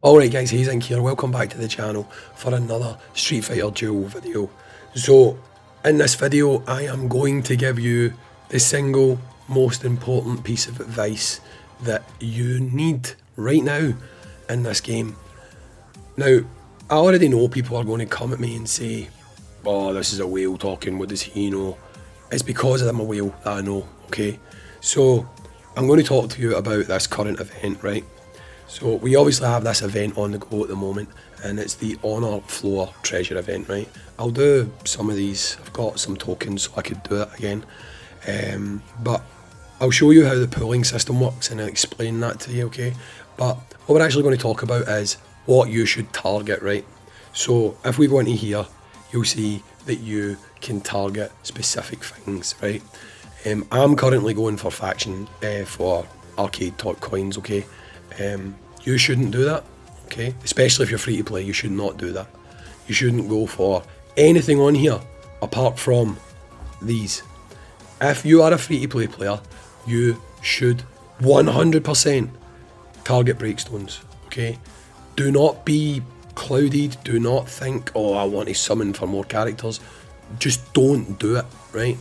Alright guys, Hayzink here, welcome back to the channel for another Street Fighter Duel video. So, in this video I am going to give you the single most important piece of advice that you need right now in this game. Now, I already know people are going to come at me and say, oh, this is a whale talking, what does he know? It's because I'm a whale that I know, okay? So, I'm going to talk to you about this current event, right? So we obviously have this event on the go at the moment, and it's the Honor Floor Treasure event, right? I'll do some of these. I've got some tokens so I could do it again. But I'll show you how the pooling system works and I'll explain that to you, okay? But what we're actually going to talk about is what you should target, right? So if we go into here, you'll see that you can target specific things, right? I'm currently going for faction for arcade top coins, okay? You shouldn't do that, okay? Especially if you're free to play, you should not do that. You shouldn't go for anything on here apart from these. If you are a free to play player, you should 100% target breakstones, okay? Do not be clouded, do not think, oh, I want to summon for more characters. Just don't do it, right?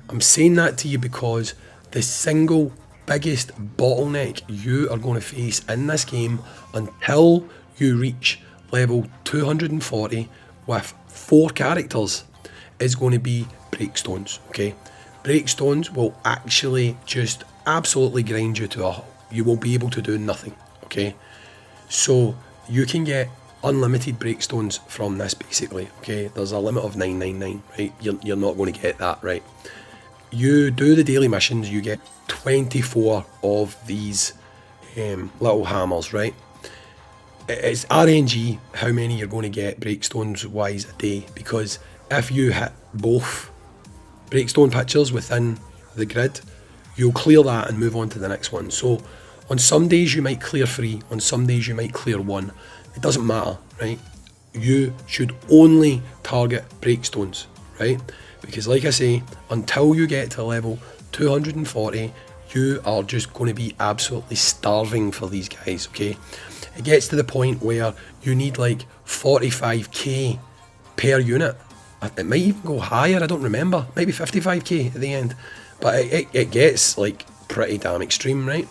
I'm saying that to you because the single biggest bottleneck you are going to face in this game until you reach level 240 with 4 characters is going to be breakstones, okay? Breakstones will actually just absolutely grind you to a halt. You will be able to do nothing, okay? So you can get unlimited breakstones from this basically, okay? There's a limit of 999, right? You're not going to get that, right? You do the daily missions, you get 24 of these little hammers, right? It's RNG how many you're going to get breakstones wise a day, because if you hit both breakstone pictures within the grid, you'll clear that and move on to the next one. So on some days you might clear 3, on some days you might clear 1. It doesn't matter, right? You should only target breakstones, right? Because like I say, until you get to level 240, you are just going to be absolutely starving for these guys, okay? It gets to the point where you need like 45k per unit. It might even go higher, I don't remember. Maybe 55k at the end. But it gets like pretty damn extreme, right?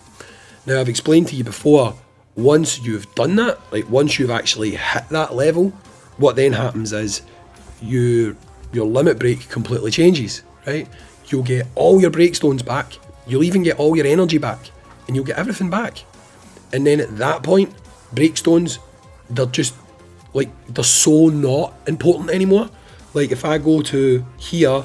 Now I've explained to you before, once you've done that, like once you've actually hit that level, what then happens is your limit break completely changes, right? You'll get all your breakstones back, you'll even get all your energy back, and you'll get everything back. And then at that point, breakstones, they're just like, they're so not important anymore. Like if I go to here,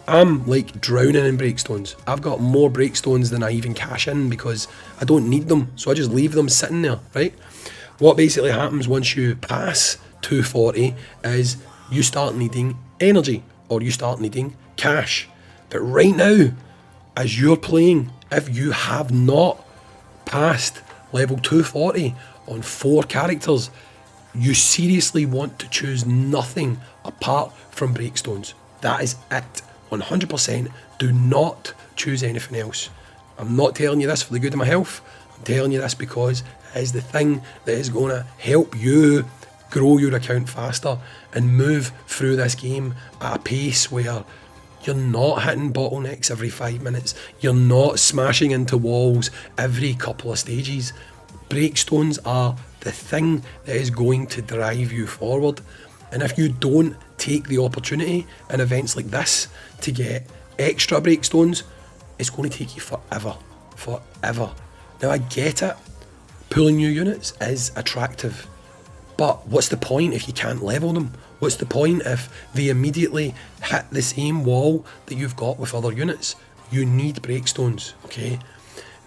I'm like drowning in breakstones. I've got more breakstones than I even cash in because I don't need them, so I just leave them sitting there, right? What basically happens once you pass 240 is you start needing energy, or you start needing cash. But right now, as you're playing, if you have not passed level 240 on 4 characters, you seriously want to choose nothing apart from breakstones. That is it, 100%. Do not choose anything else. I'm not telling you this for the good of my health. I'm telling you this because it is the thing that is going to help you grow your account faster and move through this game at a pace where you're not hitting bottlenecks every 5 minutes. You're not smashing into walls every couple of stages. Breakstones are the thing that is going to drive you forward. And if you don't take the opportunity in events like this to get extra breakstones, it's going to take you forever. Forever. Now I get it. Pulling new units is attractive. But what's the point if you can't level them? What's the point if they immediately hit the same wall that you've got with other units? You need breakstones, okay?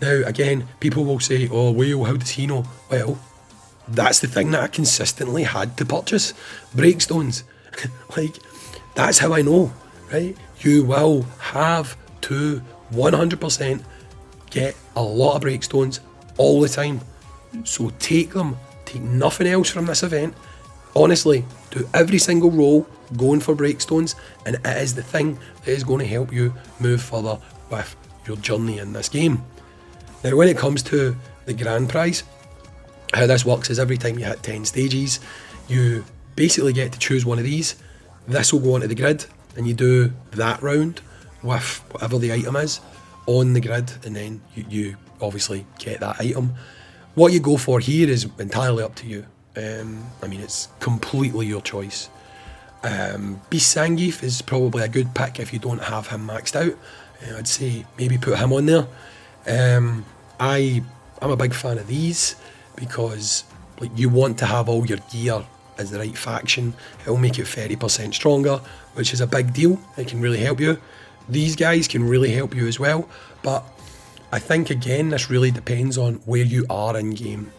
Now, again, people will say, oh, well, how does he know? Well, that's the thing that I consistently had to purchase. Breakstones. Like, that's how I know, right? You will have to 100% get a lot of breakstones all the time. So take them. Take nothing else from this event. Honestly, do every single role going for breakstones, and it is the thing that is going to help you move further with your journey in this game. Now when it comes to the grand prize, How this works is every time you hit 10 stages, you basically get to choose one of these. This will go onto the grid, and you do that round with whatever the item is on the grid, and then you obviously get that item. What you go for here is entirely up to you. I mean, it's completely your choice. Beast Zangief is probably a good pick if you don't have him maxed out. I'd say maybe put him on there. I'm a big fan of these because like you want to have all your gear as the right faction. It'll make it 30% stronger, which is a big deal. It can really help you. These guys can really help you as well, but I think again this really depends on where you are in game.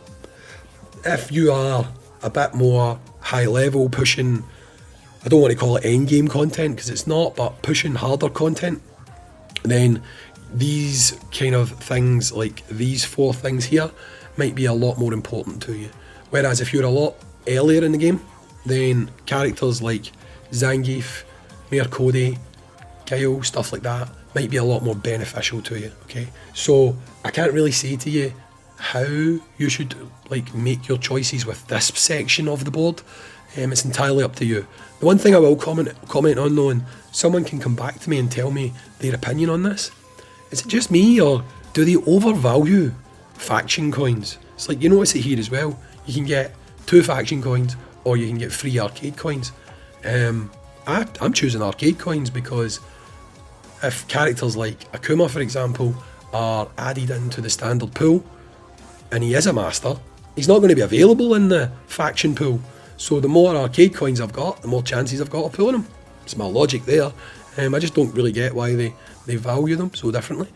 If you are a bit more high level, pushing, I don't want to call it end game content because it's not, but pushing harder content, then these kind of things, like these 4 things here, might be a lot more important to you. Whereas if you're a lot earlier in the game, then characters like Zangief, Mayor Cody, Kyle, stuff like that, might be a lot more beneficial to you, okay? So I can't really say to you how you should like make your choices with this section of the board. It's entirely up to you. The one thing I will comment on though, and someone can come back to me and tell me their opinion on this, is it just me or do they overvalue faction coins? It's like, you notice it here as well, you can get 2 faction coins or you can get 3 arcade coins. I'm choosing arcade coins because if characters like Akuma, for example, are added into the standard pool and he is a master, he's not going to be available in the faction pool. So the more arcade coins I've got, the more chances I've got of pulling them. It's my logic there. I just don't really get why they value them so differently.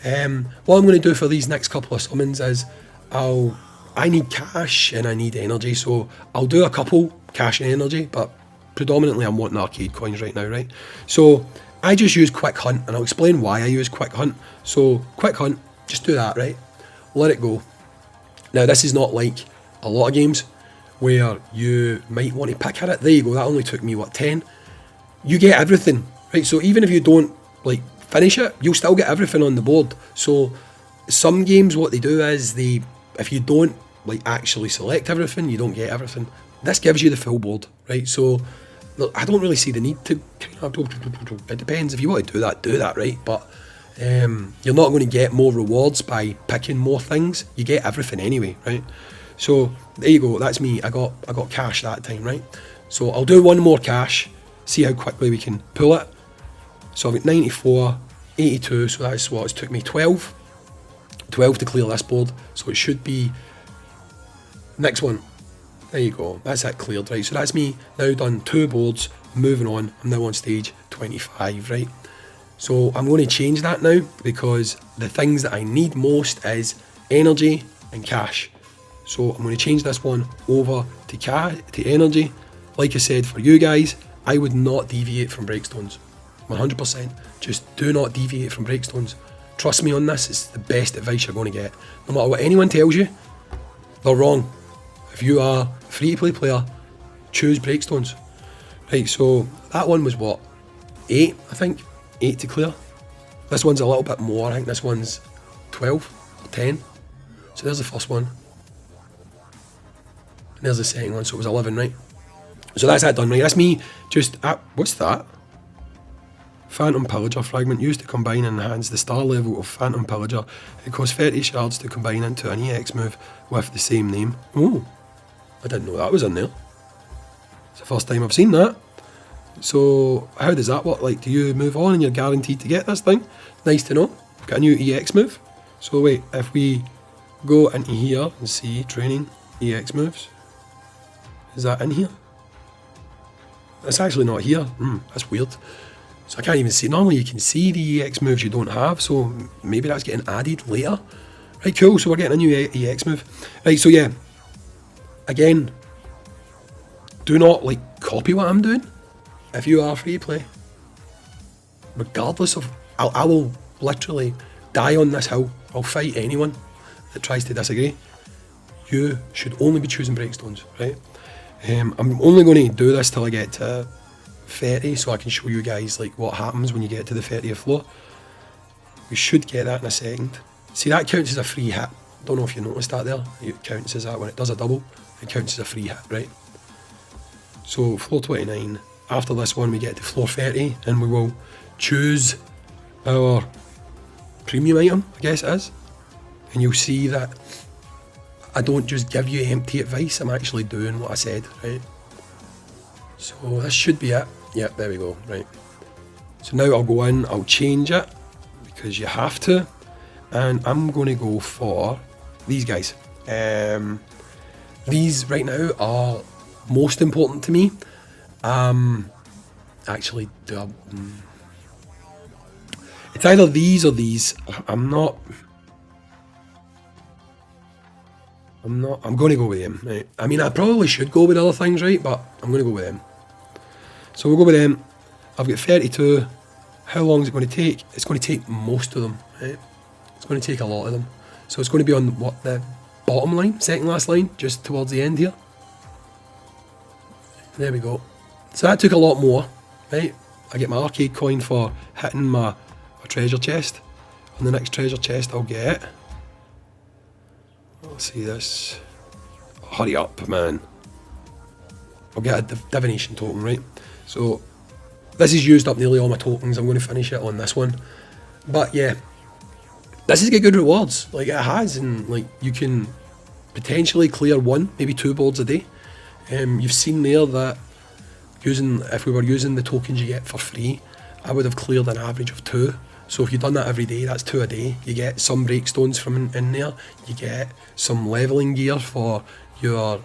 What I'm going to do for these next couple of summons is I need cash and I need energy, so I'll do a couple cash and energy, but predominantly I'm wanting arcade coins right now, right? So I just use Quick Hunt, and I'll explain why I use Quick Hunt. So Quick Hunt, just do that, right? Let it go. Now this is not like a lot of games where you might want to pick at it. There you go, that only took me, 10? You get everything, right? So even if you don't like finish it, you'll still get everything on the board. So some games, what they do is if you don't like actually select everything, you don't get everything. This gives you the full board, right? So look, I don't really see the need to, it depends. If you want to do that, right? But you're not going to get more rewards by picking more things. You get everything anyway, right? So there you go, that's me. I got cash that time, right? So I'll do one more cash, see how quickly we can pull it. So I've got 94, 82, so that's what, it took me 12 to clear this board. So it should be, next one, there you go, that's it cleared, right? So that's me now done 2 boards, moving on, I'm now on stage 25, right? So I'm going to change that now because the things that I need most is energy and cash. So I'm going to change this one over to energy. Like I said, for you guys, I would not deviate from breakstones. 100%. Just do not deviate from breakstones. Trust me on this, it's the best advice you're going to get. No matter what anyone tells you, they're wrong. If you are a free-to-play player, choose breakstones. Right, so that one was what? 8, I think? 8 to clear. This one's a little bit more, I think this one's 12 or 10. So there's the first one. And there's the second one, so it was 11, right? So that's that done, right? That's me just, what's that? Phantom Pillager fragment used to combine and enhance the star level of Phantom Pillager. It costs 30 shards to combine into an EX move with the same name. Oh, I didn't know that was in there. It's the first time I've seen that. So how does that work? Like, do you move on and you're guaranteed to get this thing? Nice to know. Got a new EX move. So wait, if we go into here and see training EX moves, is that in here? It's actually not here. That's weird. So I can't even see. Normally you can see the EX moves you don't have, so maybe that's getting added later. Right, cool, so we're getting a new EX move. Right, so yeah, again, do not like copy what I'm doing. If you are free to play, regardless of, I will literally die on this hill. I'll fight anyone that tries to disagree. You should only be choosing breakstones, right? I'm only going to do this till I get to 30, so I can show you guys like what happens when you get to the 30th floor. We should get that in a second. See, that counts as a free hit. Don't know if you noticed that there. It counts as that when it does a double. It counts as a free hit, right? So floor 29. After this one we get to floor 30 and we will choose our premium item, I guess it is. And you'll see that I don't just give you empty advice, I'm actually doing what I said, right? So this should be it. Yep, there we go, right. So now I'll go in, I'll change it, because you have to, and I'm going to go for these guys. These right now are most important to me. Actually, it's either these or these. I'm going to go with them, right? I mean, I probably should go with other things, right? But I'm going to go with them. So we'll go with them. I've got 32. How long is it going to take? It's going to take most of them, right? It's going to take a lot of them. So it's going to be on what, the bottom line, second last line, just towards the end here. There we go. So that took a lot more, right? I get my arcade coin for hitting my treasure chest. On the next treasure chest I'll get... Let's see this. Hurry up, man. I'll get a divination token, right? So this has used up nearly all my tokens. I'm going to finish it on this one. But yeah, this has got good rewards. Like it has, and like you can potentially clear 1, maybe 2 boards a day. You've seen there that if we were using the tokens you get for free, I would have cleared an average of 2. So if you've done that every day, that's 2 a day. You get some breakstones from in there. You get some leveling gear for your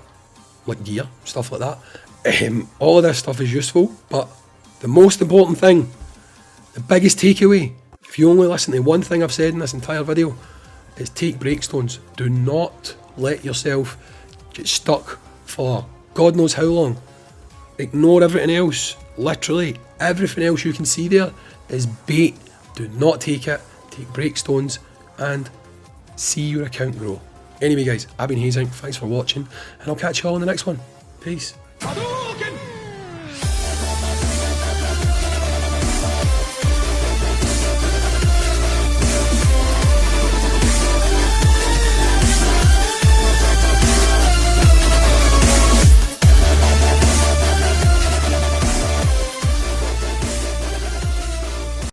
gear, stuff like that. All of this stuff is useful, but the most important thing, the biggest takeaway, if you only listen to one thing I've said in this entire video, is take breakstones. Do not let yourself get stuck for God knows how long. Ignore everything else. Literally everything else you can see there is bait. Do not take it, take breakstones, and see your account grow. Anyway guys, I've been Hayzink, thanks for watching, and I'll catch you all in the next one. Peace.